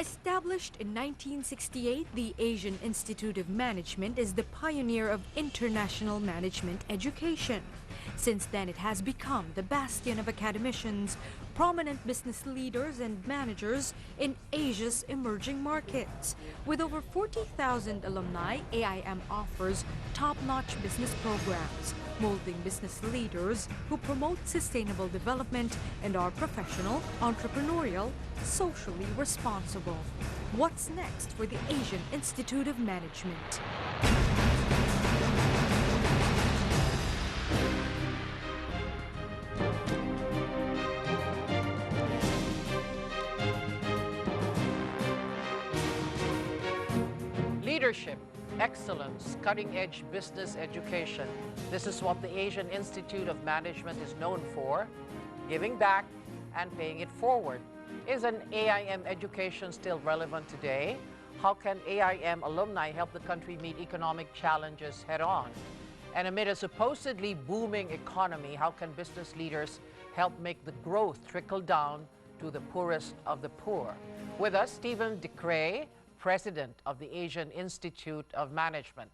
Established in 1968, the Asian Institute of Management is the pioneer of international management education. Since then, it has become the bastion of academicians, prominent business leaders and managers in Asia's emerging markets. With over 40,000 alumni, AIM offers top-notch business programs, molding business leaders who promote sustainable development and are professional, entrepreneurial, socially responsible. What's next for the Asian Institute of Management? Leadership, excellence, cutting-edge business education. This is what the Asian Institute of Management is known for, giving back and paying it forward. Is an AIM education still relevant today? How can AIM alumni help the country meet economic challenges head-on? And amid a supposedly booming economy, how can business leaders help make the growth trickle down to the poorest of the poor? With us, Stephen DeCray, President of the Asian Institute of Management.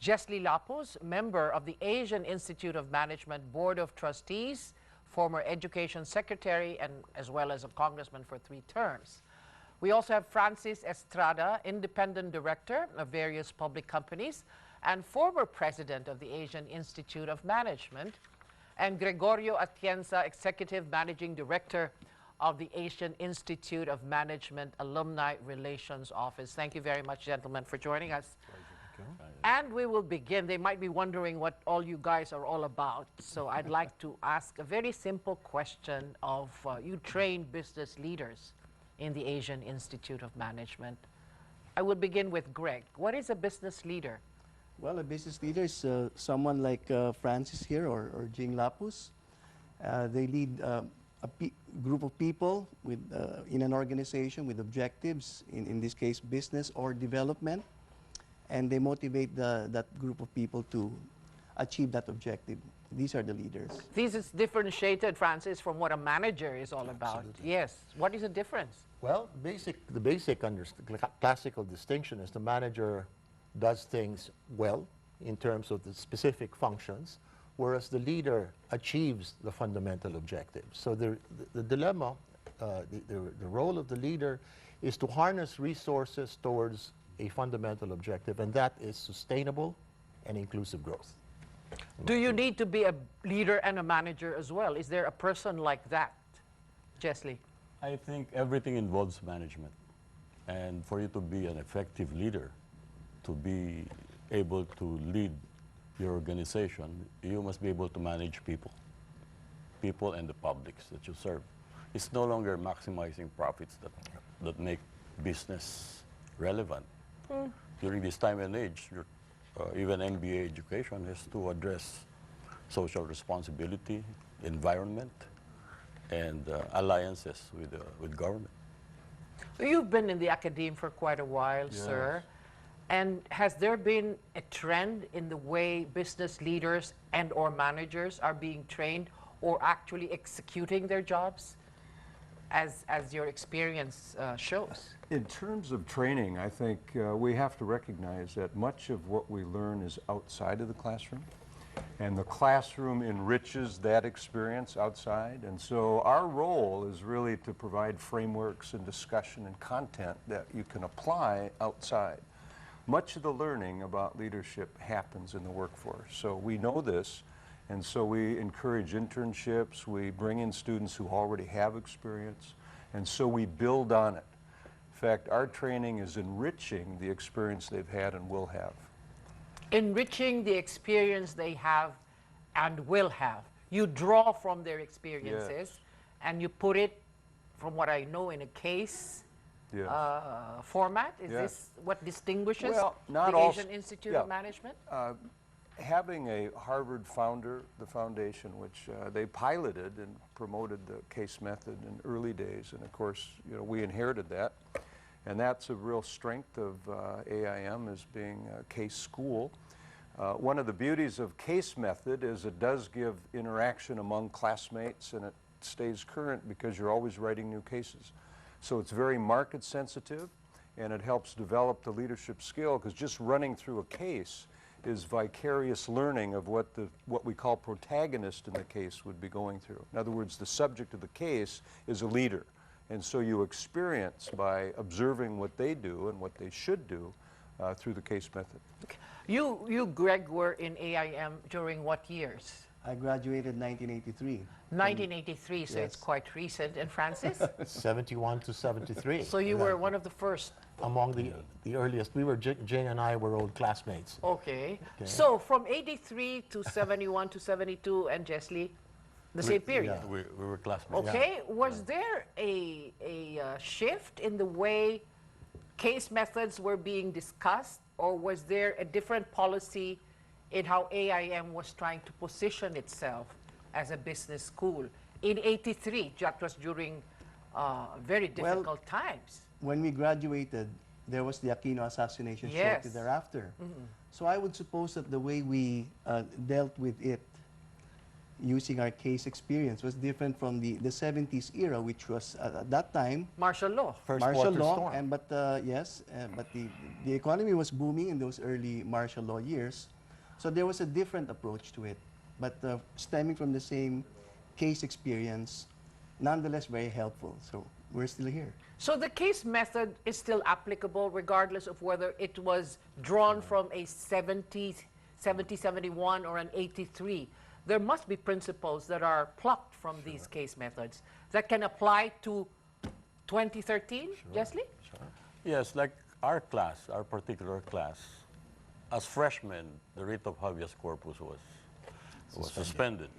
Jesly Lapuz, member of the Asian Institute of Management Board of Trustees, former Education Secretary, and as well as a congressman for 3 terms. We also have Francis Estrada, Independent Director of various public companies and former President of the Asian Institute of Management, and Gregorio Atienza, Executive Managing Director of the Asian Institute of Management Alumni Relations Office. Thank you very much, gentlemen, for joining us. And we will begin. They might be wondering what all you guys are all about. So I'd like to ask a very simple question of you train business leaders in the Asian Institute of Management. I will begin with Greg. What is a business leader? Well, a business leader is someone like Francis here or Jing Lapus. They lead a group of people with, in an organization with objectives, in this case business or development, and they motivate that group of people to achieve that objective. These are the leaders. This is differentiated, Francis, from what a manager is all about. Absolutely. Yes. What is the difference? Well, the basic classical distinction is the manager does things well in terms of the specific functions, whereas the leader achieves the fundamental objective. So the dilemma, the role of the leader is to harness resources towards a fundamental objective, and that is sustainable and inclusive growth. Do you need to be a leader and a manager as well? Is there a person like that? Jesly? I think everything involves management. And for you to be an effective leader, to be able to lead your organization, you must be able to manage people and the publics that you serve. It's no longer maximizing profits that make business relevant. During this time and age, even MBA education has to address social responsibility, environment, and alliances with government. You've been in the academe for quite a while, Yes. sir. And has there been a trend in the way business leaders and or managers are being trained or actually executing their jobs, as your experience shows? In terms of training, I think we have to recognize that much of what we learn is outside of the classroom, and the classroom enriches that experience outside. And so our role is really to provide frameworks and discussion and content that you can apply outside. Much of the learning about leadership happens in the workforce. So we know this, and so we encourage internships, we bring in students who already have experience, and so we build on it. In fact, our training is enriching the experience they've had and will have. Enriching the experience they have and will have. You draw from their experiences, Yes. and you put it, from what I know, in a case Yes. format. Is Yes. this what distinguishes Well, not the all Asian Institute yeah. of Management? Having a Harvard founder, the foundation, which they piloted and promoted the case method in early days, and of course, you know, we inherited that, and that's a real strength of AIM as being a case school. One of the beauties of case method is it does give interaction among classmates, and it stays current because you're always writing new cases. So it's very market sensitive, and it helps develop the leadership skill, because just running through a case is vicarious learning of what we call protagonist in the case would be going through. In other words, the subject of the case is a leader. And so you experience by observing what they do and what they should do through the case method. Okay. You, Greg, were in AIM during what years? I graduated 1983. 1983, so Yes. it's quite recent. And Francis? 71 to 73. So you were one of the first. Among the earliest. We were, Jane and I were old classmates. Okay. So from 83 to 71 to 72, and Jeslie, the same period. We were classmates. Okay. Was there a shift in the way case methods were being discussed, or was there a different policy in how AIM was trying to position itself as a business school? In 83, that was during very difficult times. When we graduated, there was the Aquino assassination Yes. shortly thereafter. So I would suppose that the way we dealt with it using our case experience was different from the 70s era, which was at that time Martial law. First martial water law, storm. but the economy was booming in those early martial law years, so there was a different approach to it, but stemming from the same case experience, nonetheless very helpful. So we're still here. So the case method is still applicable regardless of whether it was drawn from a 70, 71 or an 83. There must be principles that are plucked from these case methods that can apply to 2013, Jeslie? Yes, like our class, our particular class, as freshmen, the writ of habeas corpus was suspended.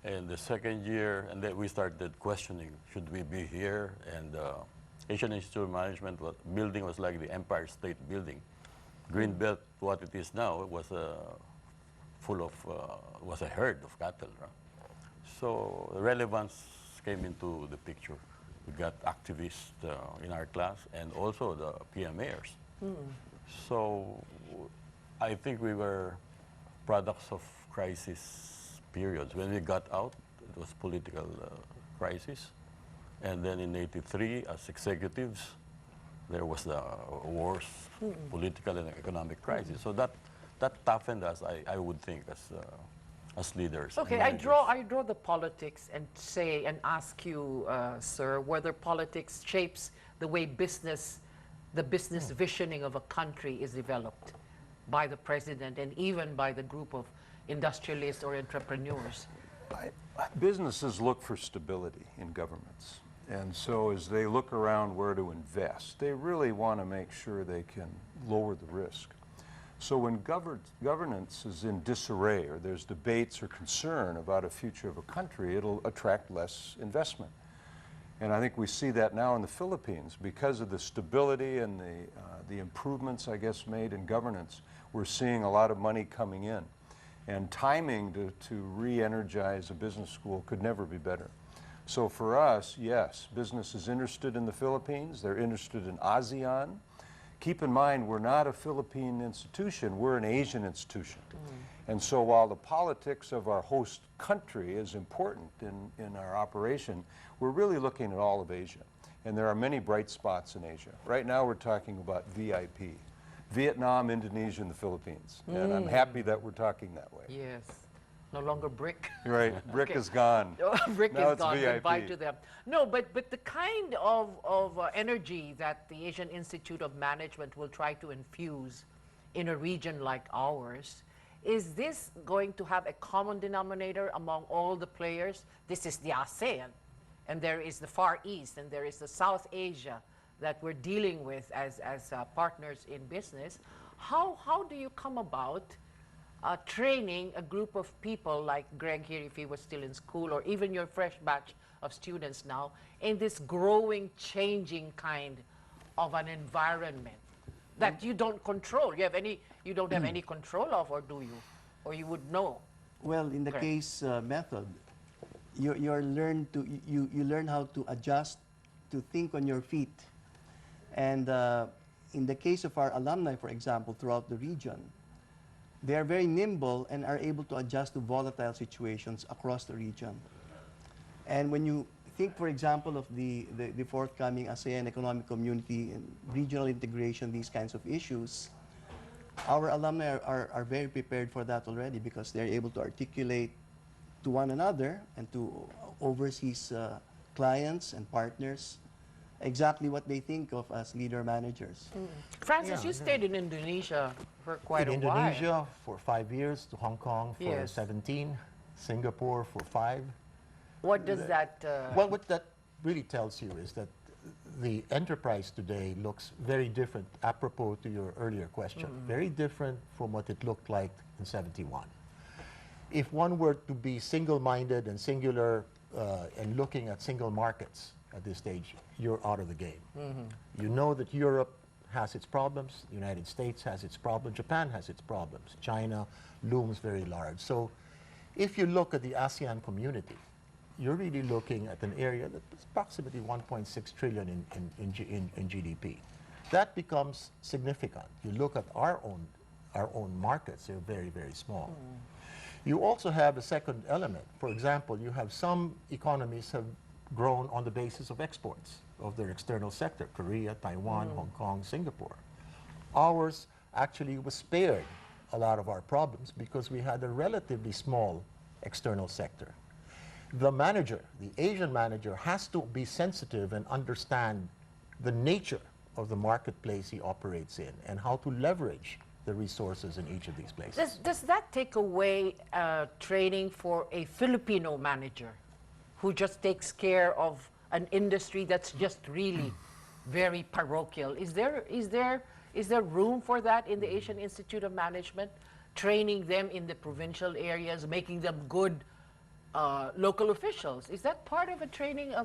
And the second year, and then we started questioning, should we be here? And Asian Institute of Management building was like the Empire State Building. Greenbelt, what it is now, was full of, was a herd of cattle. Right? So relevance came into the picture. We got activists in our class and also the PMAers. So I think we were products of crisis periods. When we got out, it was political crisis. And then in 83, as executives, there was the wars, political and economic crisis. So that toughened us, I would think, as leaders. and Okay, I managers. draw the politics and say and ask you, sir, whether politics shapes the way the business visioning of a country is developed by the president and even by the group of industrialists or entrepreneurs. Businesses look for stability in governments. And so as they look around where to invest, they really want to make sure they can lower the risk. So when governance is in disarray, or there's debates or concern about a future of a country, it'll attract less investment. And I think we see that now in the Philippines. Because of the stability and the improvements, I guess, made in governance, we're seeing a lot of money coming in. And timing to re-energize a business school could never be better. So for us, yes, business is interested in the Philippines. They're interested in ASEAN. Keep in mind, we're not a Philippine institution, we're an Asian institution. And so while the politics of our host country is important in our operation, we're really looking at all of Asia. And there are many bright spots in Asia. Right now we're talking about VIP, Vietnam, Indonesia, and the Philippines. And I'm happy that we're talking that way. Yes. No longer BRIC. Right, BRIC Okay. is gone. BRIC Now is it's gone. VIP. Goodbye to them. No, but the kind of energy that the Asian Institute of Management will try to infuse in a region like ours, is this going to have a common denominator among all the players? This is the ASEAN, and there is the Far East, and there is the South Asia that we're dealing with as partners in business. How do you come about training a group of people like Greg here, if he was still in school, or even your fresh batch of students now, in this growing, changing kind of an environment that you don't control? You don't have any control of, or do you? Or you would know? Well, in the Correct. case method, you learn how to adjust, to think on your feet. And in the case of our alumni, for example, throughout the region, they are very nimble and are able to adjust to volatile situations across the region. And when you think, for example, of the forthcoming ASEAN Economic Community and regional integration, these kinds of issues, our alumni are very prepared for that already because they're able to articulate to one another and to overseas clients and partners exactly what they think of as leader managers. Francis, you stayed in Indonesia for quite in a while. Indonesia for 5 years, to Hong Kong for Yes. 17, Singapore for 5. What does that... Well, what that really tells you is that the enterprise today looks very different, apropos to your earlier question, very different from what it looked like in 71. If one were to be single-minded and singular and looking at single markets at this stage, you're out of the game. You know that Europe has its problems, the United States has its problems, Japan has its problems, China looms very large. So if you look at the ASEAN community, you're really looking at an area that's approximately 1.6 trillion in GDP. That becomes significant. You look at our own markets, they're very, very small. You also have a second element. For example, you have some economies have grown on the basis of exports of their external sector, Korea, Taiwan, Hong Kong, Singapore. Ours actually was spared a lot of our problems because we had a relatively small external sector. The manager, the Asian manager, has to be sensitive and understand the nature of the marketplace he operates in and how to leverage the resources in each of these places. Does that take away training for a Filipino manager who just takes care of an industry that's just really very parochial? Is there room for that in the Asian Institute of Management? Training them in the provincial areas, making them good local officials. Is that part of a training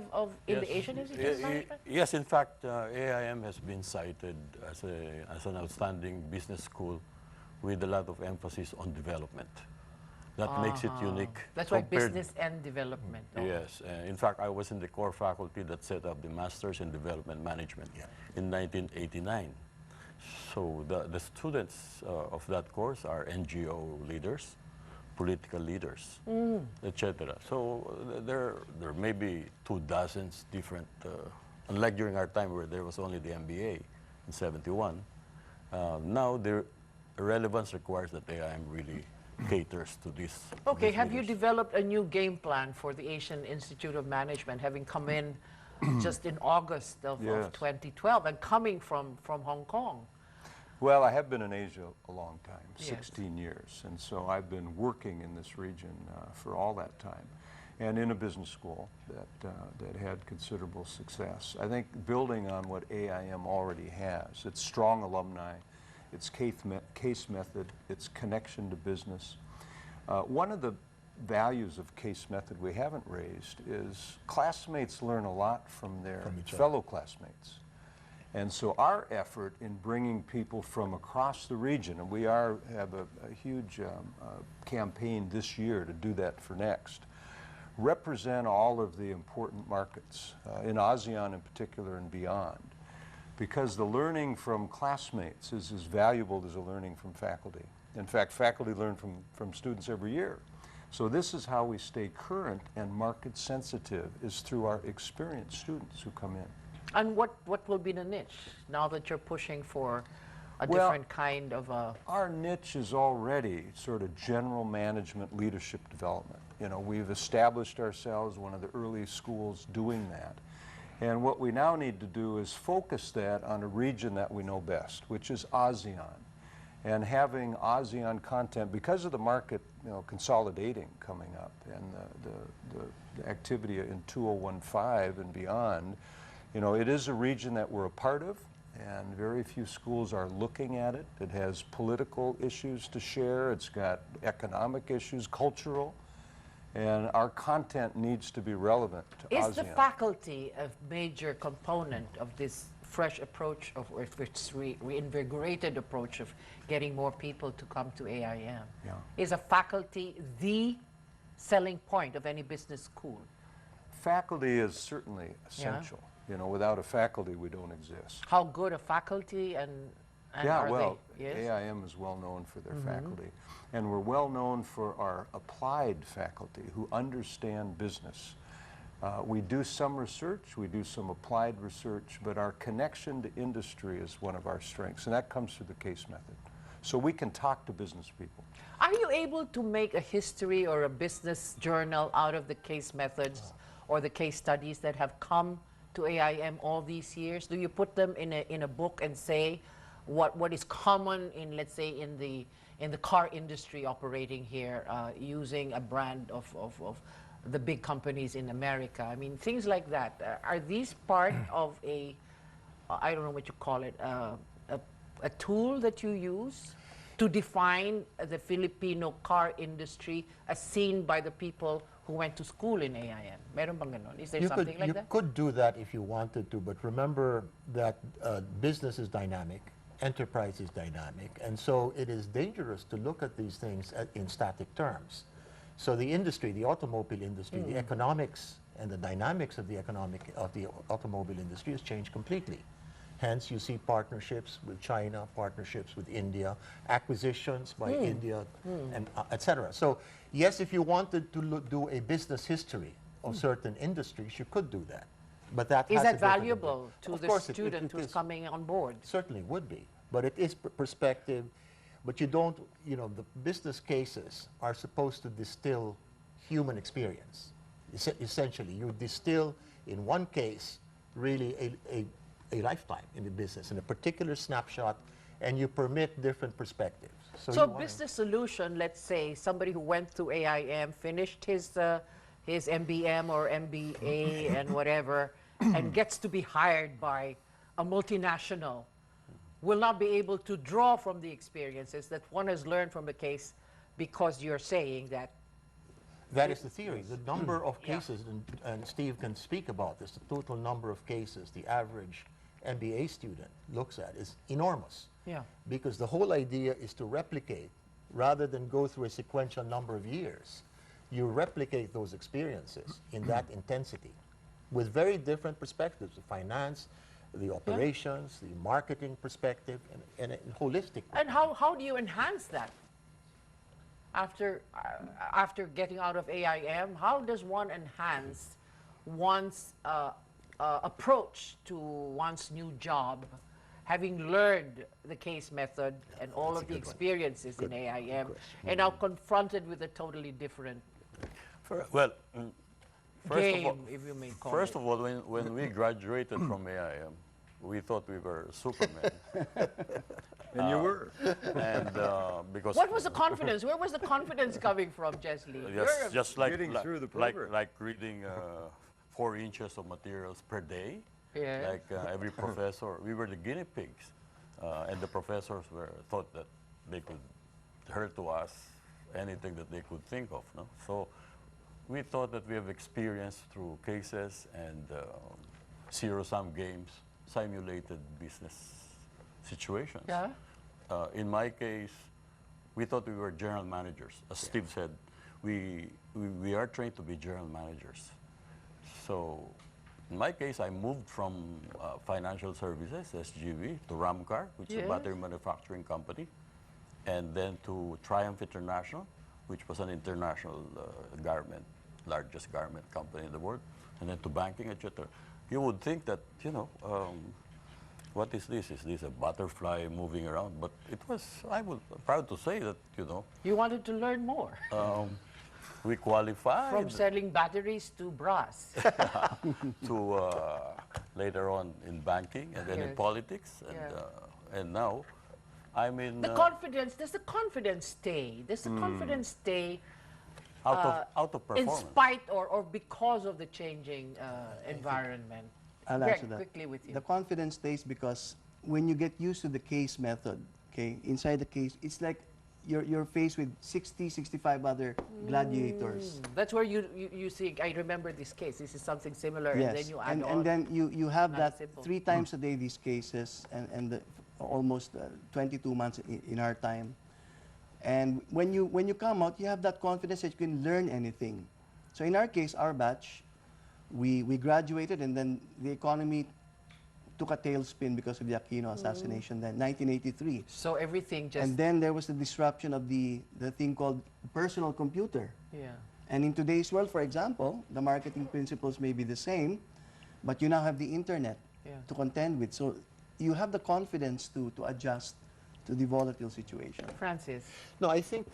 in the Asian Institute of Management? Yes, in fact, AIM has been cited as an outstanding business school with a lot of emphasis on development. That makes it unique. That's why business and development. Yes. In fact, I was in the core faculty that set up the Masters in Development Management in 1989. So the students of that course are NGO leaders, political leaders, etc. So there may be 24 different, unlike during our time where there was only the MBA in 71. Now the relevance requires that AIM really caters to this. Okay, these have you leaders. developed a new game plan for the Asian Institute of Management, having come in just in August of 2012 and coming from Hong Kong? Well, I have been in Asia a long time, Yes. 16 years, and so I've been working in this region for all that time, and in a business school that had considerable success. I think building on what AIM already has, its strong alumni, its case method, its connection to business. One of the values of case method we haven't raised is classmates learn a lot from their fellow classmates. And so our effort in bringing people from across the region, and we have a huge campaign this year to do that for next, represent all of the important markets, in ASEAN in particular and beyond. Because the learning from classmates is as valuable as the learning from faculty. In fact, faculty learn from students every year. So this is how we stay current and market sensitive, is through our experienced students who come in. And what will be the niche now that you're pushing for a different kind of a... Our niche is already sort of general management leadership development. You know, we've established ourselves one of the early schools doing that. And what we now need to do is focus that on a region that we know best, which is ASEAN. And having ASEAN content, because of the market, you know, consolidating coming up and the activity in 2015 and beyond, you know, it is a region that we're a part of, and very few schools are looking at it. It has political issues to share, it's got economic issues, cultural, and our content needs to be relevant to ASEAN. Is the faculty a major component of this fresh approach, of its reinvigorated approach of getting more people to come to AIM? Yeah. Is a faculty the selling point of any business school? Faculty is certainly essential. You know, without a faculty, we don't exist. How good a faculty and yeah, are well, they? Yes? AIM is well known for their faculty. And we're well known for our applied faculty who understand business. We do some research, we do some applied research, but our connection to industry is one of our strengths, and that comes through the case method. So we can talk to business people. Are you able to make a history or a business journal out of the case methods or the case studies that have come to AIM all these years? Do you put them in a book and say what is common in, let's say, in the car industry operating here, using a brand of the big companies in America? I mean, things like that. Are these part of a, I don't know what you call it, a tool that you use to define the Filipino car industry as seen by the people who went to school in AIM? Meron bang ganon? Is there something like that? You could do that if you wanted to, but remember that business is dynamic, enterprise is dynamic, and so it is dangerous to look at these things in static terms. So the industry, the automobile industry, the economics and the dynamics of the automobile industry has changed completely. Hence, you see partnerships with China, partnerships with India, acquisitions by India, and etc. So, yes, if you wanted to do a business history of certain industries, you could do that. But that Is has that a different valuable to Of the course student who's is. coming on board? Certainly would be, but it is perspective. But you don't, you know, the business cases are supposed to distill human experience. Essentially, you distill in one case really a lifetime in the business, in a particular snapshot, and you permit different perspectives. So business solution, let's say somebody who went to AIM, finished his MBM or MBA and whatever, and gets to be hired by a multinational, will not be able to draw from the experiences that one has learned from the case, because you're saying that. That is the theory. The number of cases, and Steve can speak about this, the total number of cases the average MBA student looks at is enormous. Yeah. Because the whole idea is to replicate, rather than go through a sequential number of years. You replicate those experiences in that intensity with very different perspectives, the finance, the operations, the marketing perspective, and a holistic. And how do you enhance that? After getting out of AIM, how does one enhance one's approach to one's new job, having learned the case method and all of the experiences in AIM, and now confronted with a totally different Well, game, if you may call it? first of all, when we graduated from AIM, we thought we were Superman. And you were. And because What was the confidence? Where was the confidence coming from, Jeslie? just like Getting through the like program. reading 4 inches of materials per day, Yeah. like every professor, we were the guinea pigs, and the professors thought that they could hurt to us anything that they could think of. No? So we thought that we have experience through cases and zero-sum games, simulated business situations. Yeah. In my case, we thought we were general managers. As Steve said, we are trained to be general managers. So in my case, I moved from financial services, SGV, to Ramcar, which is a battery manufacturing company, and then to Triumph International, which was an international garment, largest garment company in the world, and then to banking, etc. You would think that, you know, what is this? Is this a butterfly moving around? But it was, I was proud to say that, you know. You wanted to learn more. We qualified. From selling batteries to bras. to later on in banking and then in politics. And now, I'm in... The confidence, does the confidence stay? Does the confidence stay out of in performance. spite or because of the changing environment? I'll Very answer that. quickly with you. The confidence stays because when you get used to the case method, okay, inside the case, it's like you're faced with 60, 65 other gladiators. That's where you see, I remember this case, this is something similar, Yes, and then you add on. and then you have Not that simple. 3 times a day, these cases, and almost 22 months in our time. And when you come out, you have that confidence that you can learn anything. So in our case, our batch, we graduated, and then the economy took a tailspin because of the Aquino assassination, then 1983. So everything just... And then there was the disruption of the thing called personal computer. yeah. And in today's world, for example, the marketing principles may be the same, but you now have the internet to contend with. So you have the confidence to adjust to the volatile situation. Francis. No, I think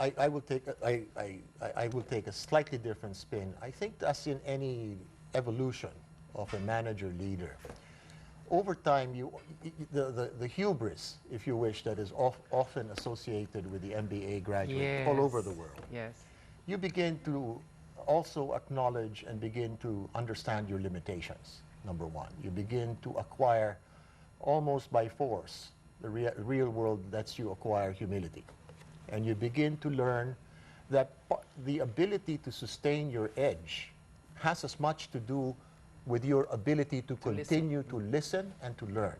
I will take I will take a slightly different spin. I think as in any evolution of a manager leader, over time the hubris, if you wish, that is often associated with the MBA graduate all over the world. Yes. You begin to also acknowledge and begin to understand your limitations, number one. You begin to acquire almost by force. The real world lets you acquire humility. And you begin to learn that the ability to sustain your edge has as much to do with your ability to continue to listen and to learn.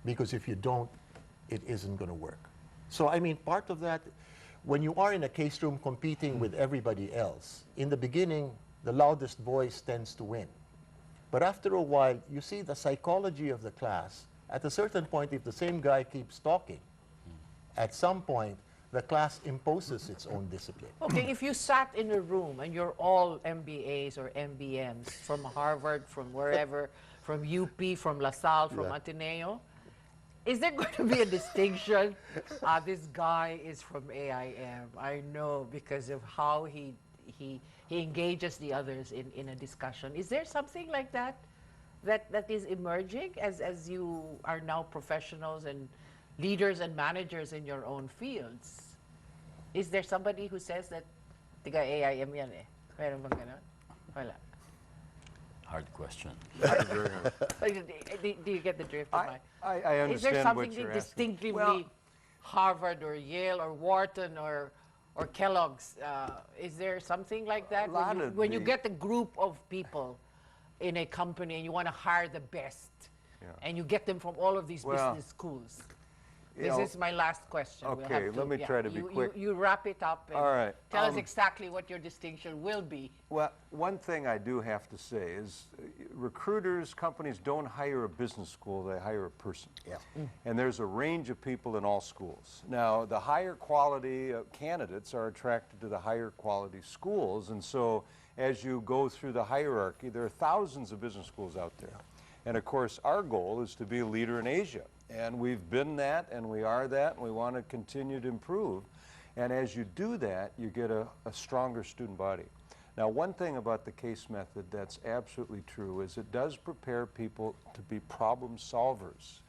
Because if you don't, it isn't going to work. So, I mean, part of that, when you are in a case room competing with everybody else, in the beginning, the loudest voice tends to win. But after a while, you see the psychology of the class. At a certain point, if the same guy keeps talking, at some point, the class imposes its own discipline. Okay, if you sat in a room and you're all MBAs or MBMs from Harvard, from wherever, from UP, from LaSalle, from Ateneo, is there going to be a distinction? This guy is from AIM. I know because of how he engages the others in a discussion. Is there something like that that is emerging as you are now professionals and leaders and managers in your own fields? Is there somebody who says that tiga AIM yan eh? Meron bang ganon? Wala. Hard question. Do you get the drift of my... I understand Is there something what you're asking. distinctively Well, Harvard or Yale or Wharton or Kellogg's? Is there something like that? When you get a group of people in a company and you want to hire the best, and you get them from all of these business schools. This is my last question. Okay, let me try to be quick. You wrap it up and All right, tell us exactly what your distinction will be. Well, one thing I do have to say is recruiters, companies don't hire a business school, they hire a person. Yeah. And there's a range of people in all schools. Now, the higher quality candidates are attracted to the higher quality schools, and so as you go through the hierarchy, there are thousands of business schools out there. And of course, our goal is to be a leader in Asia. And we've been that, and we are that, and we want to continue to improve. And as you do that, you get a stronger student body. Now, one thing about the CASE method that's absolutely true is it does prepare people to be problem solvers,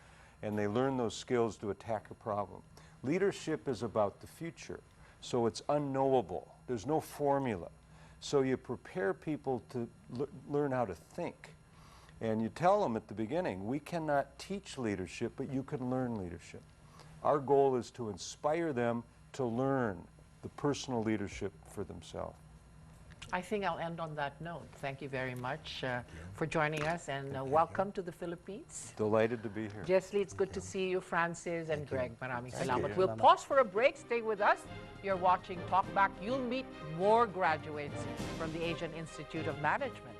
and they learn those skills to attack a problem. Leadership is about the future, so it's unknowable. There's no formula. So you prepare people to learn how to think. And you tell them at the beginning, we cannot teach leadership, but you can learn leadership. Our goal is to inspire them to learn the personal leadership for themselves. I think I'll end on that note. Thank you very much for joining us, and welcome to the Philippines. Delighted to be here. Jeslie, it's good to see you. Francis and Greg, maraming salamat. you. We'll pause for a break. Stay with us. You're watching Talkback. You'll meet more graduates from the Asian Institute of Management.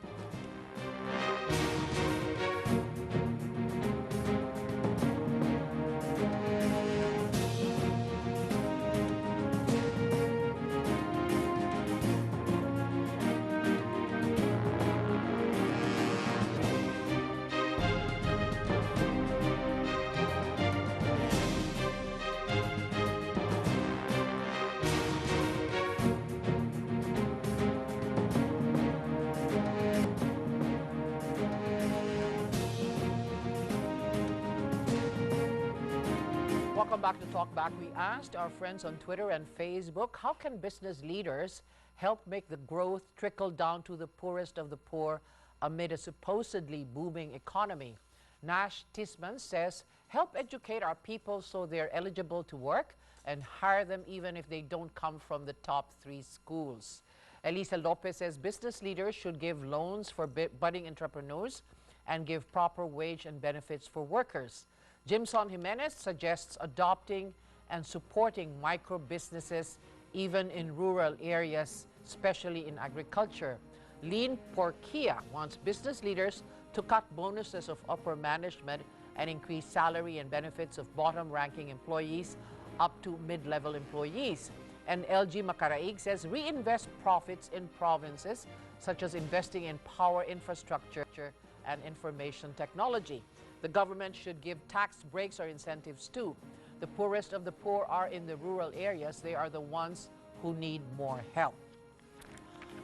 Welcome back to Talk Back. We asked our friends on Twitter and Facebook, how can business leaders help make the growth trickle down to the poorest of the poor amid a supposedly booming economy? Nash Tisman says, help educate our people so they're eligible to work and hire them even if they don't come from the top 3 schools. Elisa Lopez says, business leaders should give loans for budding entrepreneurs and give proper wage and benefits for workers. Jimson Jimenez suggests adopting and supporting micro businesses even in rural areas, especially in agriculture. Lean Porquia wants business leaders to cut bonuses of upper management and increase salary and benefits of bottom-ranking employees up to mid-level employees. And LG Macaraig says reinvest profits in provinces, such as investing in power infrastructure and information technology. The government should give tax breaks or incentives too. The poorest of the poor are in the rural areas. They are the ones who need more help.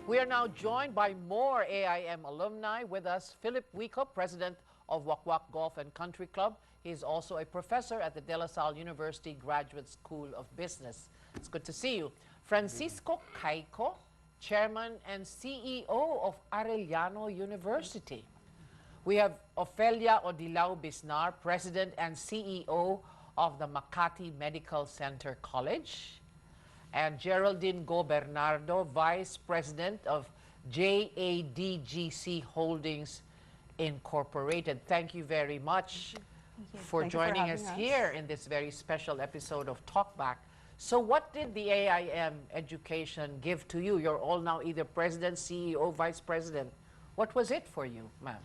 We are now joined by more AIM alumni. With us, Philip Wico, president of Wakwak Golf and Country Club. He is also a professor at the De La Salle University Graduate School of Business. It's good to see you. Francisco Caico, chairman and CEO of Arellano University. We have Ofelia Odilao Bisnar, president and CEO of the Makati Medical Center College. And Geraldine Go Bernardo, vice president of JADGC Holdings Incorporated. Thank you very much for joining us here in this very special episode of Talkback. So what did the AIM education give to you? You're all now either president, CEO, vice president. What was it for you, ma'am?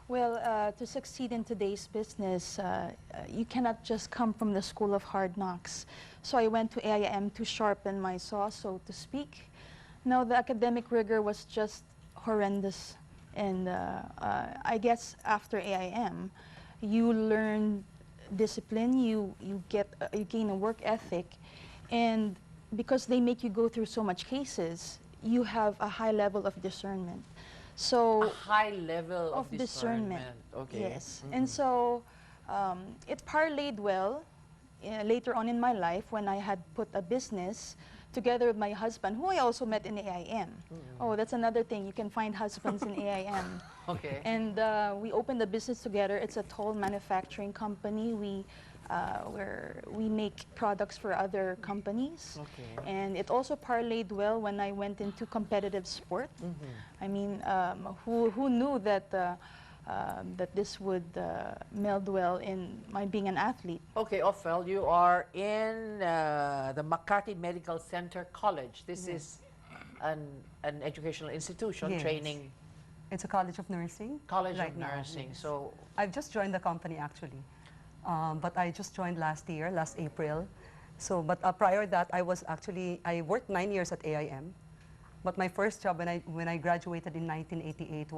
Well, to succeed in today's business, you cannot just come from the school of hard knocks. So I went to AIM to sharpen my saw, so to speak. No, the academic rigor was just horrendous. And I guess after AIM, you learn discipline, you gain a work ethic, and because they make you go through so much cases, you have a high level of discernment. So a high level of discernment. Okay. Yes. And so it parlayed well later on in my life when I had put a business together with my husband, who I also met in AIM. Oh, that's another thing. You can find husbands in AIM. Okay. And we opened a business together. It's a toll manufacturing company. We make products for other companies. Okay. And it also parlayed well when I went into competitive sport. I mean, who knew that that this would meld well in my being an athlete? Okay, Ophel, you are in the Makati Medical Center College. This is an educational institution training. It's a College of Nursing. College right of now, Nursing. yes. So I've just joined the company actually, but I just joined last April. So, but prior that, I worked 9 years at AIM. But my first job when I graduated in 1988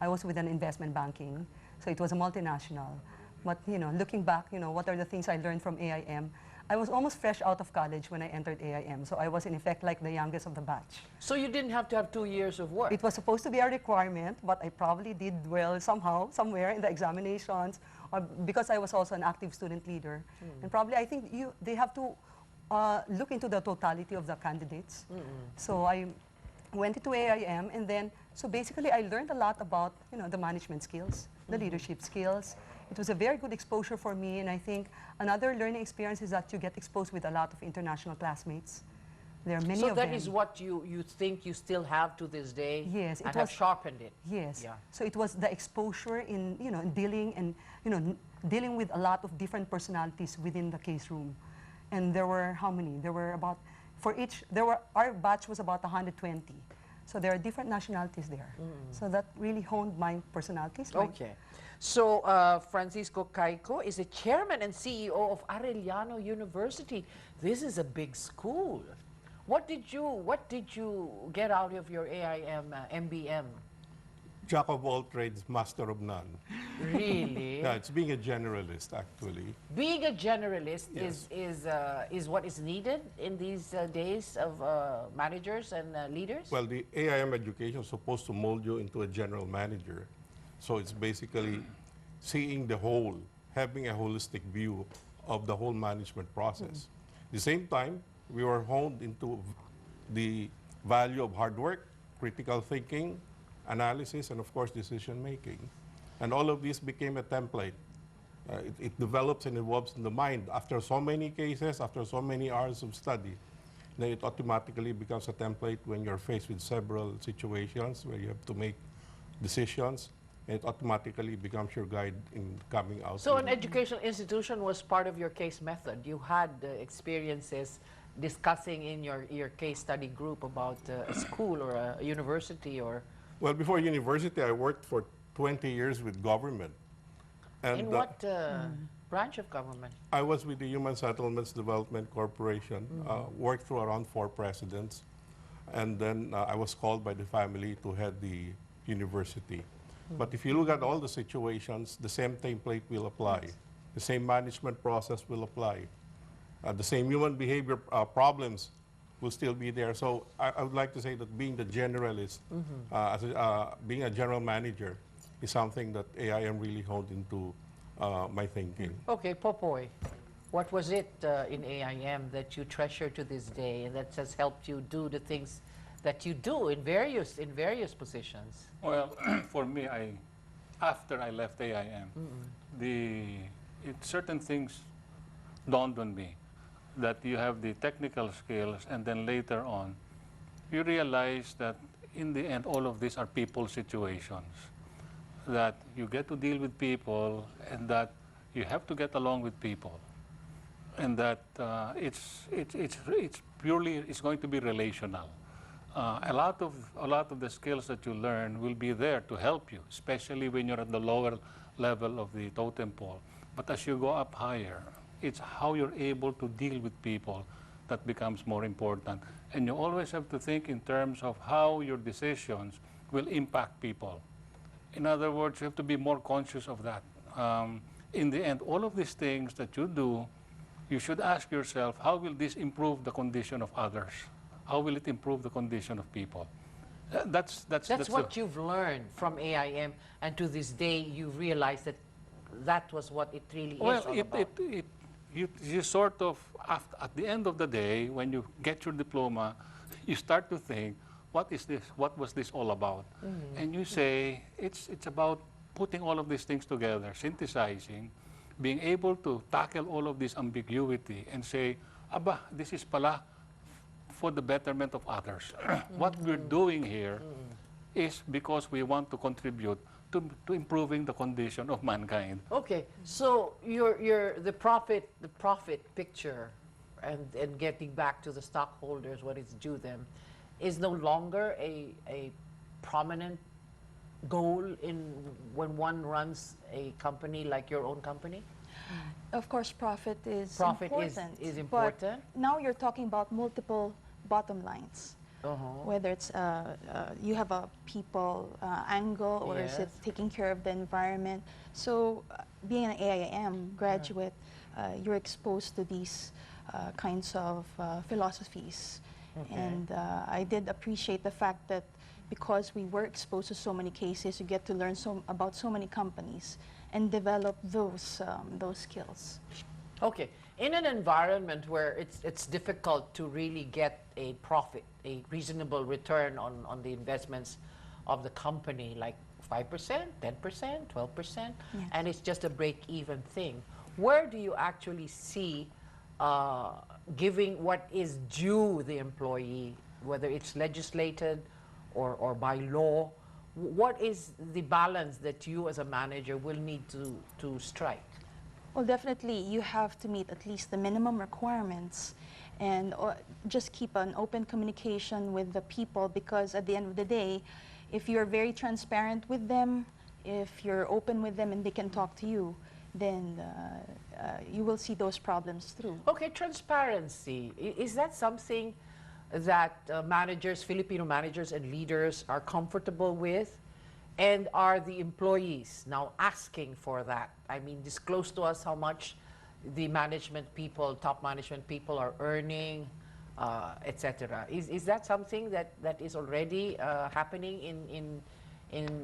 I was with an investment banking. So it was a multinational. But looking back, what are the things I learned from AIM? I was almost fresh out of college when I entered AIM. So I was in effect like the youngest of the batch. So you didn't have to have 2 years of work? It was supposed to be a requirement, but I probably did well somehow, somewhere in the examinations, or because I was also an active student leader. And probably I think they have to look into the totality of the candidates. So I went into AIM, and then, so basically I learned a lot about, the management skills, the leadership skills. It was a very good exposure for me, and I think another learning experience is that you get exposed with a lot of international classmates. There are many of them. So that is what you think you still have to this day? Yes. And have sharpened it? Yes. Yeah. So it was the exposure in, dealing with a lot of different personalities within the case room. And there were how many? There were about, our batch was about 120. So there are different nationalities there. So that really honed my personalities. Okay. So Francisco Caico is the chairman and CEO of Arellano University. This is a big school. What did you get out of your AIM MBM? Jack of all trades, master of none. Really? Yeah, it's being a generalist, actually. Being a generalist Yes. is what is needed in these days of managers and leaders? Well, the AIM education is supposed to mold you into a general manager. So it's basically seeing the whole, having a holistic view of the whole management process. At the same time, we were honed into the value of hard work, critical thinking, analysis, and of course, decision making. And all of this became a template. It develops and evolves in the mind. After so many cases, after so many hours of study, then it automatically becomes a template when you're faced with several situations where you have to make decisions, and it automatically becomes your guide in coming out. So an educational institution was part of your case method. You had experiences discussing in your case study group about a school or a university or... Well, before university, I worked for 20 years with government. And, In what branch of government? I was with the Human Settlements Development Corporation, worked through around 4 presidents, and then I was called by the family to head the university. But if you look at all the situations, the same template will apply. The same management process will apply. The same human behavior problems will still be there. So I would like to say that being the generalist, being a general manager, is something that AIM really honed into my thinking. Okay, Popoy, what was it in AIM that you treasure to this day and that has helped you do the things that you do in various positions? Well, for me, after I left AIM, certain things dawned on me, that you have the technical skills, and then later on, you realize that in the end, all of these are people situations, that you get to deal with people, and that you have to get along with people, and that it's going to be relational. A lot of the skills that you learn will be there to help you, especially when you're at the lower level of the totem pole. But as you go up higher, it's how you're able to deal with people that becomes more important. And you always have to think in terms of how your decisions will impact people. In other words, you have to be more conscious of that. In the end, all of these things that you do, you should ask yourself, how will this improve the condition of others? How will it improve the condition of people? That's what you've learned from AIM, and to this day you realize that was what it really is all about. You sort of, at the end of the day, when you get your diploma, you start to think, what is this? What was this all about? And you say, it's about putting all of these things together, synthesizing, being able to tackle all of this ambiguity and say, aba, this is pala for the betterment of others. What we're doing here is because we want to contribute to improving the condition of mankind. Okay, so the profit picture and getting back to the stockholders what is due them is no longer a prominent goal when one runs a company like your own company? Of course, profit is Profit important. is important. But now you're talking about multiple bottom lines. Whether it's you have a people angle, or is it taking care of the environment. So being an AIM graduate, you're exposed to these kinds of philosophies. And I did appreciate the fact that because we were exposed to so many cases, you get to learn about so many companies and develop those skills. Okay, in an environment where it's difficult to really get a profit, a reasonable return on the investments of the company, like 5%, 10%, 12%, and it's just a break-even thing, where do you actually see giving what is due the employee, whether it's legislated or by law? What is the balance that you as a manager will need to strike? Well, definitely you have to meet at least the minimum requirements, and just keep an open communication with the people, because at the end of the day, if you're very transparent with them, if you're open with them and they can talk to you, then you will see those problems through. Okay, transparency. Is that something that Filipino managers and leaders are comfortable with? And are the employees now asking for that? I mean, disclose to us how much the management people, top management people are earning, etc. Is that something that is already happening in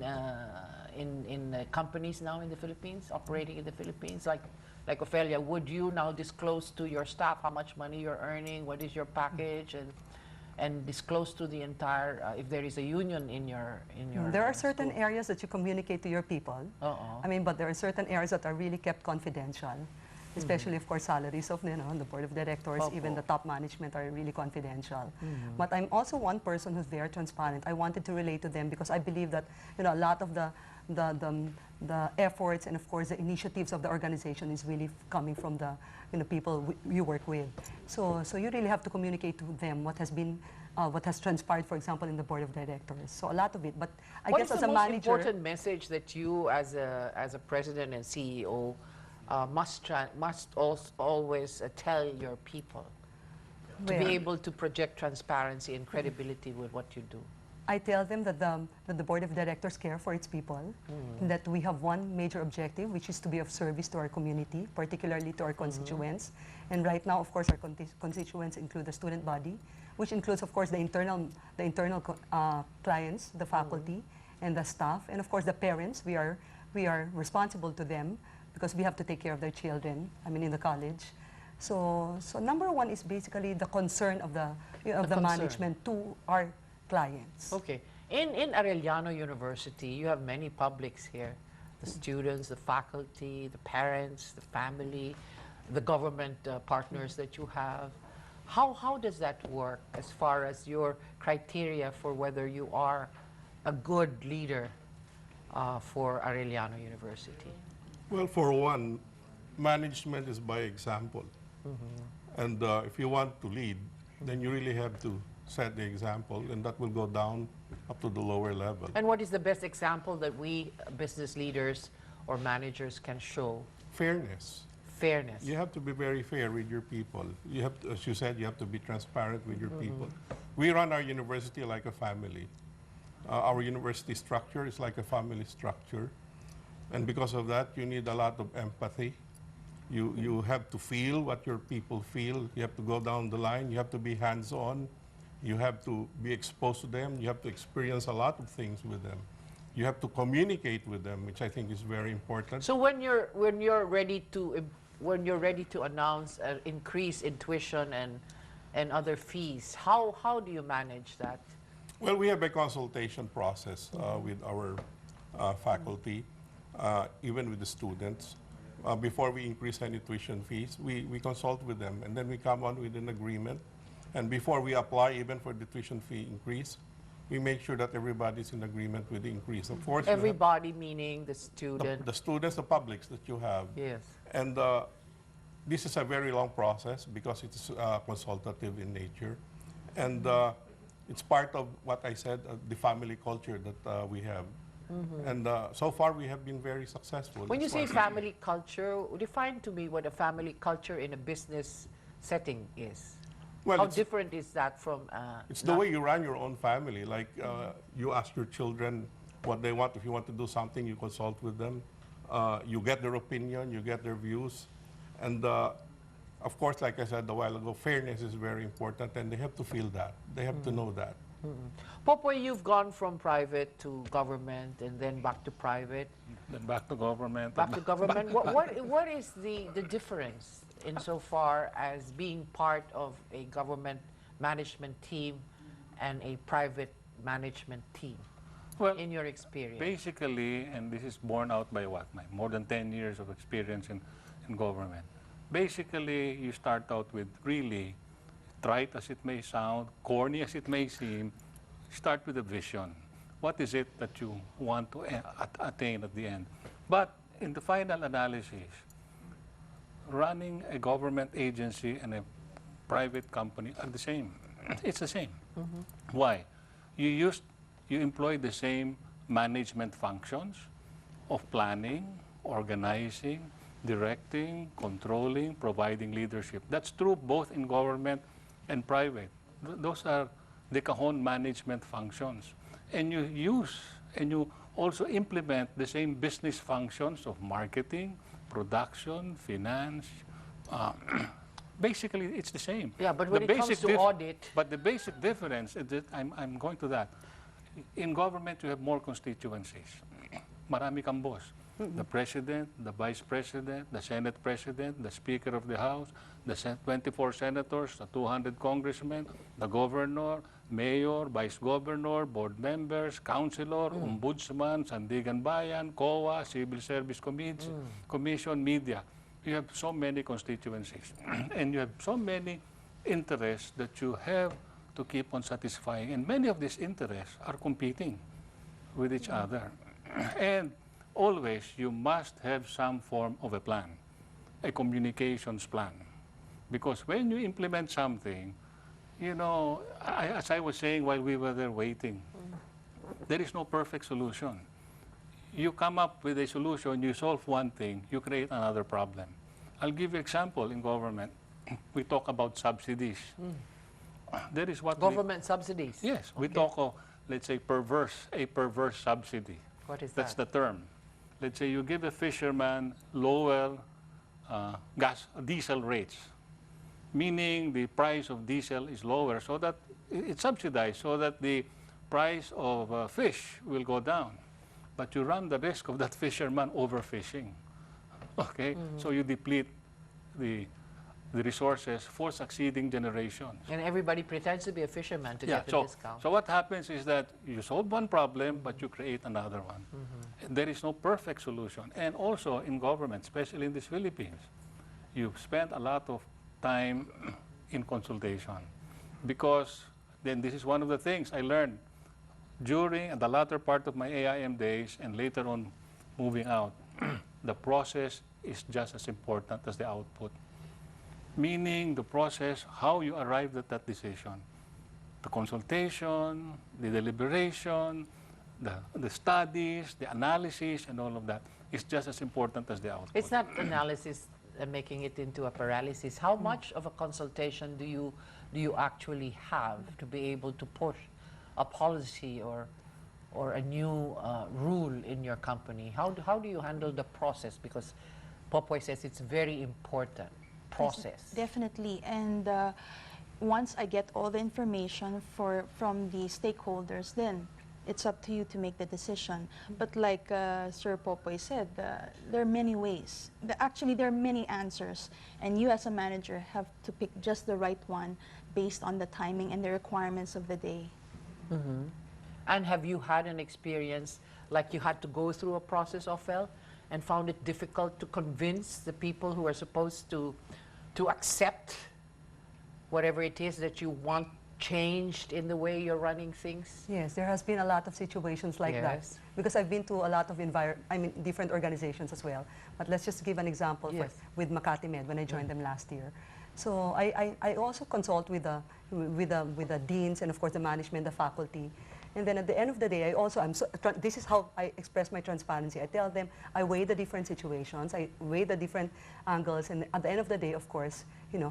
companies now in the Philippines, operating in the Philippines? Like Ophelia, would you now disclose to your staff how much money you're earning, what is your package, and disclose to the entire, if there is a union in your There are certain areas that you communicate to your people. I mean, but there are certain areas that are really kept confidential, especially, of course, salaries of the board of directors, even the top management are really confidential. But I'm also one person who's very transparent. I wanted to relate to them because I believe that a lot of the efforts and, of course, the initiatives of the organization is really coming from the people you work with. So you really have to communicate to them what has transpired, for example, in the board of directors. So a lot of it. But I guess as a manager, what is the most important message that you, as a president and CEO, must also always tell your people to be Well, able to project transparency and credibility with what you do? I tell them that the board of directors care for its people, and that we have one major objective, which is to be of service to our community, particularly to our constituents. And right now, of course, our constituents include the student body, which includes, of course, the internal clients, the faculty, and the staff, and of course, the parents. We are responsible to them because we have to take care of their children. I mean, in the college. So number one is basically the concern of the concern. management to our clients. Okay. In Arellano University, you have many publics here. The students, the faculty, the parents, the family, the government partners that you have. How does that work as far as your criteria for whether you are a good leader for Arellano University? Well, for one, management is by example. And if you want to lead, then you really have to set the example, and that will go down up to the lower level. And what is the best example that we business leaders or managers can show? Fairness. Fairness. You have to be very fair with your people. You have to, as you said, you have to be transparent with your people. We run our university like a family. Our university structure is like a family structure. And because of that, you need a lot of empathy. You have to feel what your people feel. You have to go down the line. You have to be hands-on. You have to be exposed to them. You have to experience a lot of things with them. You have to communicate with them, which I think is very important. So when you're ready to announce an increase in tuition and other fees, how do you manage that? Well, we have a consultation process with our faculty, even with the students. Before we increase any tuition fees, we consult with them, and then we come on with an agreement. And before we apply even for the tuition fee increase, we make sure that everybody's in agreement with the increase. Of course, Everybody meaning the student. the students, the publics that you have. Yes. And this is a very long process because it's consultative in nature. And it's part of what I said, the family culture that we have. And so far, we have been very successful. When you say family culture, define to me what a family culture in a business setting is. Well, How different is that from... it's the way you run your own family. Like you ask your children what they want. If you want to do something, you consult with them. You get their opinion, you get their views. And of course, like I said a while ago, fairness is very important, and they have to feel that. They have to know that. Popoy, you've gone from private to government and then back to private. Then back to government. Back to government. What is the difference insofar as being part of a government management team and a private management team, Well, in your experience? basically, and this is borne out by what? My more than 10 years of experience in government. Basically, you start out with really, trite as it may sound, corny as it may seem, start with a vision. What is it that you want to attain at the end? But in the final analysis, running a government agency and a private company are the same. It's the same. Why? You employ the same management functions of planning, organizing, directing, controlling, providing leadership. That's true both in government and private. Those are the cajon management functions. And you use and you also implement the same business functions of marketing, production, finance. Basically, it's the same. Yeah, but when it comes to audit... But the basic difference is that I'm going to that. In government, you have more constituencies. Marami kang boss. The president, the vice president, the senate president, the speaker of the house, the 24 senators, the 200 congressmen, the governor, mayor, vice governor, board members, councilor, ombudsman, Sandigan Bayan, COA, Civil Service Commission, media. You have so many constituencies and you have so many interests that you have to keep on satisfying. And many of these interests are competing with each other. And always, you must have some form of a plan, a communications plan. Because when you implement something, you know, as I was saying while we were there waiting, there is no perfect solution. you come up with a solution, you solve one thing, you create another problem. I'll give you an example in government. We talk about subsidies. There is what Government subsidies? Yes, we Okay. talk of, let's say, a perverse subsidy. What is That's that? the term. Let's say you give a fisherman lower diesel rates, meaning the price of diesel is lower, so that it's subsidized, so that the price of fish will go down. But you run the risk of that fisherman overfishing. Okay, so you deplete the resources for succeeding generations. And everybody pretends to be a fisherman to get the discount. So what happens is that you solve one problem, but you create another one. And there is no perfect solution. And also in government, especially in the Philippines, you've spent a lot of time in consultation. Because then this is one of the things I learned during the latter part of my AIM days and later on moving out. The process is just as important as the output. Meaning the process, how you arrived at that decision. The consultation, the deliberation, the studies, the analysis, and all of that is just as important as the output. It's not analysis making it into a paralysis. How much of a consultation do you actually have to be able to push a policy or a new rule in your company? How do you handle the process? Because Popoy says it's very important. Process. Definitely, and once I get all the information from the stakeholders, then it's up to you to make the decision. But like Sir Popoy said, there are many ways. Actually, there are many answers, and you as a manager have to pick just the right one based on the timing and the requirements of the day. And have you had an experience like you had to go through a process, Ophel, and found it difficult to convince the people who are supposed to accept whatever it is that you want changed in the way you're running things? Yes, there has been a lot of situations like that. Yes. Because I've been to a lot of different organizations as well. But let's just give an example Yes. with Makati Med when I joined them last year. So I also consult with the deans and of course the management, the faculty. And then at the end of the day, this is how I express my transparency. I tell them, I weigh the different situations, I weigh the different angles, and at the end of the day, of course,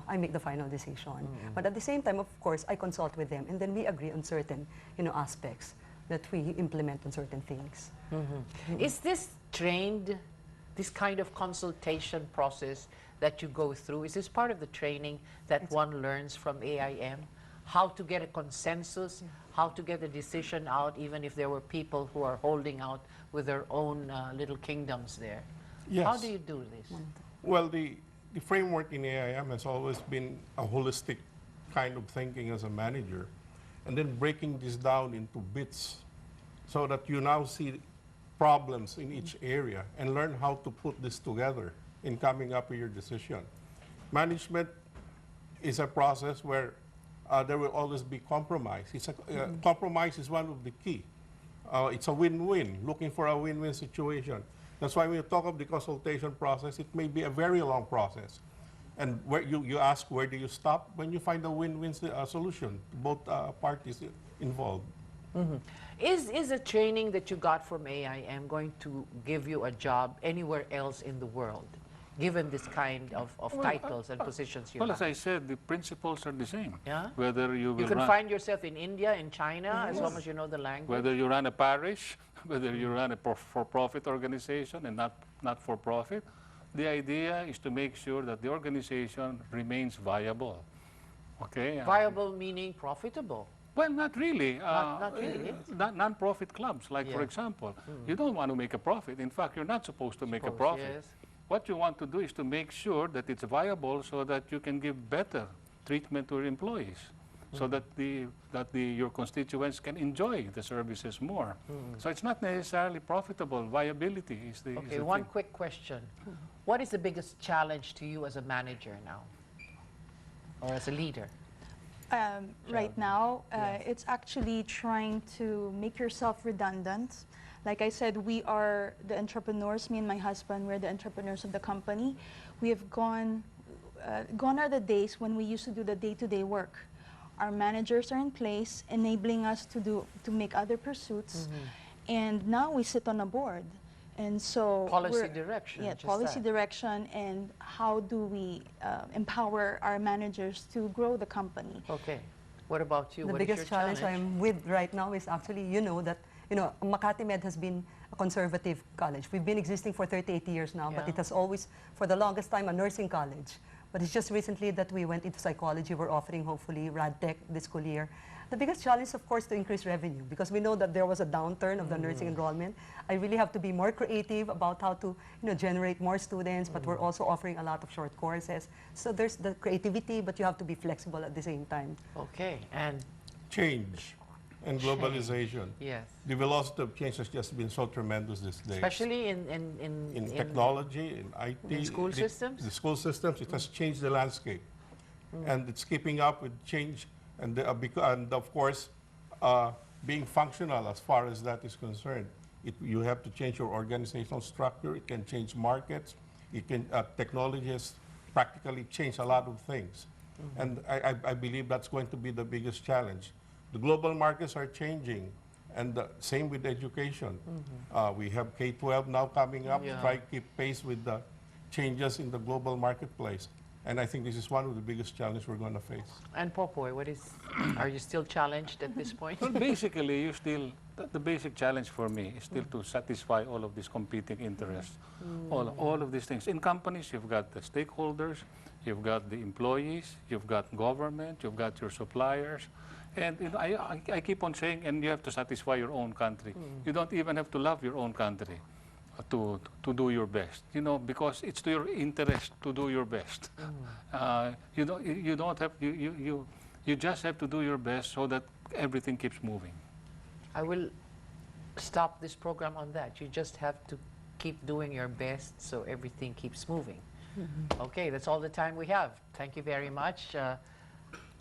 I make the final decision. But at the same time, of course, I consult with them, and then we agree on certain, aspects that we implement on certain things. Is this trained, this kind of consultation process that you go through, is this part of the training that one learns from AIM? How to get a consensus, how to get a decision out, even if there were people who are holding out with their own little kingdoms there. Yes. How do you do this? Well, the framework in AIM has always been a holistic kind of thinking as a manager, and then breaking this down into bits so that you now see problems in each area and learn how to put this together in coming up with your decision. Management is a process where there will always be compromise. Compromise is one of the key. It's a win-win, looking for a win-win situation. That's why when you talk of the consultation process, it may be a very long process. And where you ask, where do you stop? When you find a win-win solution, both parties involved. Is a training that you got from AIM going to give you a job anywhere else in the world, given this kind of titles and positions you Well, have? as I said, the principles are the same. Yeah? Whether you will You can run, find yourself in India, in China, as long as you know the language. whether you run a parish, whether you run a for-profit organization and not for-profit, the idea is to make sure that the organization remains viable. Okay? Viable meaning profitable. Well, not really. Not really. Non-profit clubs, like for Yeah. example, you don't want to make a profit. In fact, you're not supposed to make a Suppose, profit. yes. What you want to do is to make sure that it's viable so that you can give better treatment to your employees, so that your constituents can enjoy the services more. So it's not necessarily profitable. Viability is the Okay, is the one thing. quick question. What is the biggest challenge to you as a manager now? Or as a leader? Right now, it's actually trying to make yourself redundant. Like I said, we are the entrepreneurs, me and my husband, we're the entrepreneurs of the company. We have gone are the days when we used to do the day-to-day work. Our managers are in place, enabling us to make other pursuits. And now we sit on a board. And so Policy we're- direction, Yeah, just policy that. direction, and how do we empower our managers to grow the company? Okay. What about you? The What is biggest your challenge I'm with right now is actually, that, Makati Med has been a conservative college. We've been existing for 38 years now, but Yeah. it has always, for the longest time, a nursing college. But it's just recently that we went into psychology. We're offering, hopefully, RadTech this school year. The biggest challenge, of course, to increase revenue, because we know that there was a downturn of the nursing enrollment. I really have to be more creative about how to, generate more students, but we're also offering a lot of short courses. So there's the creativity, but you have to be flexible at the same time. Okay, and Change and globalization. yes, The velocity of change has just been so tremendous these days. especially in in technology, in IT. in school systems? The school systems, it has changed the landscape. And it's keeping up with change and, and of course, being functional as far as that is concerned. You have to change your organizational structure. It can change markets. Technology has practically changed a lot of things. And I believe that's going to be the biggest challenge. The global markets are changing, and same with education. We have K-12 now coming up to try to keep pace with the changes in the global marketplace. And I think this is one of the biggest challenges we're going to face. And Popoy, are you still challenged at this point? Well, basically, the basic challenge for me is still to satisfy all of these competing interests, all of these things. In companies, you've got the stakeholders, you've got the employees, you've got government, you've got your suppliers. And I keep on saying, and you have to satisfy your own country. You don't even have to love your own country to do your best, because it's to your interest to do your best. You just have to do your best so that everything keeps moving. I will stop this program on that. You just have to keep doing your best so everything keeps moving. Okay, that's all the time we have. Thank you very much,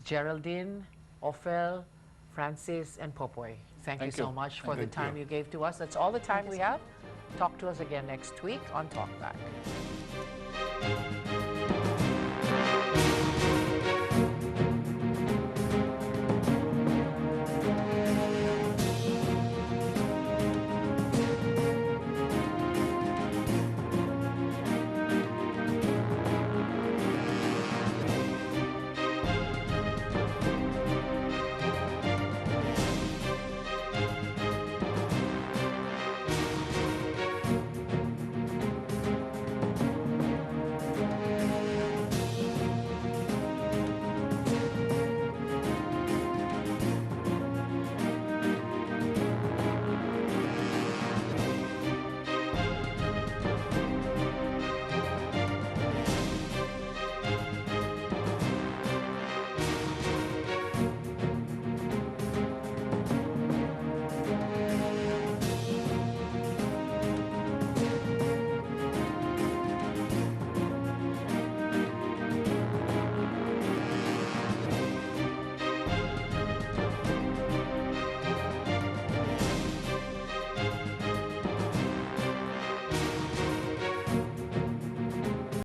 Geraldine, Ophel, Francis, and Popoy. Thank you so much for the time you gave to us. That's all the time we have. Talk to us again next week on Talkback.